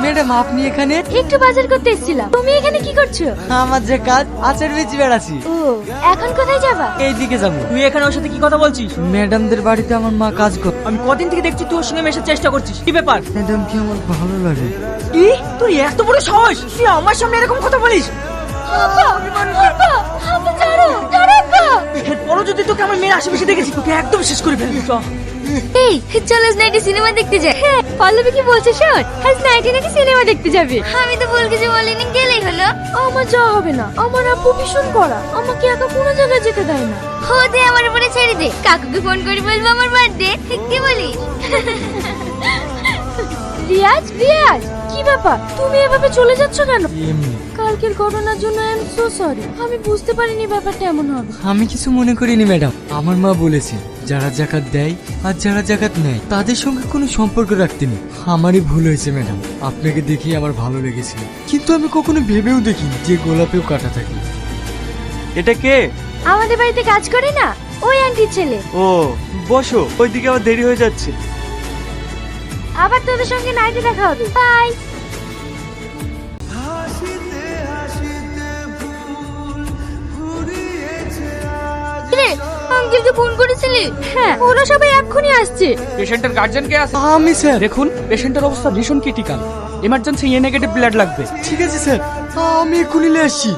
Madam আপনি এখানে? একটু বাজার করতে এসেছিলাম। তুমি এখানে কি করছো? আমার যে কাজ আচার বেচে বেড়াচ্ছি। ও, এখন কোথায় যাবা? এইদিকে যাবো। তুই এখানে ওর সাথে কি কথা বলছিস? ম্যাডামদের বাড়িতে আমার মা কাজ করে। আমি কদিন থেকে দেখছি তুই ওর সঙ্গে মেশার চেষ্টা করছিস, কি ব্যাপার? ম্যাডাম কি আমার ভালো লাগে। কি তুই এত বড় সাহস, তুই আমার সামনে এরকম কথা বলিস? আপা, আপা, আপা ছাড়ো, ছাড়ো আপা। এরপরও যদি তোকে আমার মেয়ের আশেপাশে দেখেছি তোকে একদম শেষ করে ফেলবো। চ। এই চল আজ নাইটে সিনেমা দেখতে যাই। হ্যাঁ, পল্লবী কি বলছে শোন, আজ নাইটে নাকি সিনেমা দেখতে যাবে। আমি তো বল কিছু বলিনি, গেলেই হলো। আমার যাওয়া হবে না, আমার আব্বু ভীষণ কড়া, আমাকে একা কোনো জায়গায় যেতে দেয় না। দে আমার উপরে ছেড়ে দে, কাকুকে ফোন করে বলবো আমার বার্থডে। কি বলিস? রিয়াজ, রিয়াজ, কি ব্যাপার তুমি এভাবে চলে যাচ্ছ কেন? এমনি। কালকের ঘটনার জন্য আই এম সো সরি, আমি বুঝতে পারিনি ব্যাপারটা এমন হবে। আমি কিছু মনে করিনি ম্যাডাম। আমার মা বলেছে যারা জাকাত দেয় আর যারা জাকাত নেয় তাদের সঙ্গে কোনো সম্পর্ক রাখতে নেই। আমারই ভুল হয়েছে ম্যাডাম, আপনাকে দেখি আমার ভালো লেগেছিল, কিন্তু আমি কখনো ভেবেও দেখিনি যে গোলাপেও কাটা থাকে। এটা কে? আমাদের বাড়িতে কাজ করে না, ওই আন্টির ছেলে। ও বসো, ওইদিকে আবার দেরি হয়ে যাচ্ছে। আবার তোদের সঙ্গে নাইটে দেখা হবে, বাই। আঙ্কেলকে ফোন করেছিলি? হ্যাঁ, ওরা সবাই এক্ষুনি আসছে। পেশেন্টের গার্জিয়ান কে আছে? আমি স্যার। দেখুন পেশেন্টের অবস্থা ভীষণ ক্রিটিক্যাল, এমার্জেন্সি এ নেগেটিভ ব্লাড লাগবে। ঠিক আছে স্যার, আমি এক্ষুনি নিয়ে আসছি।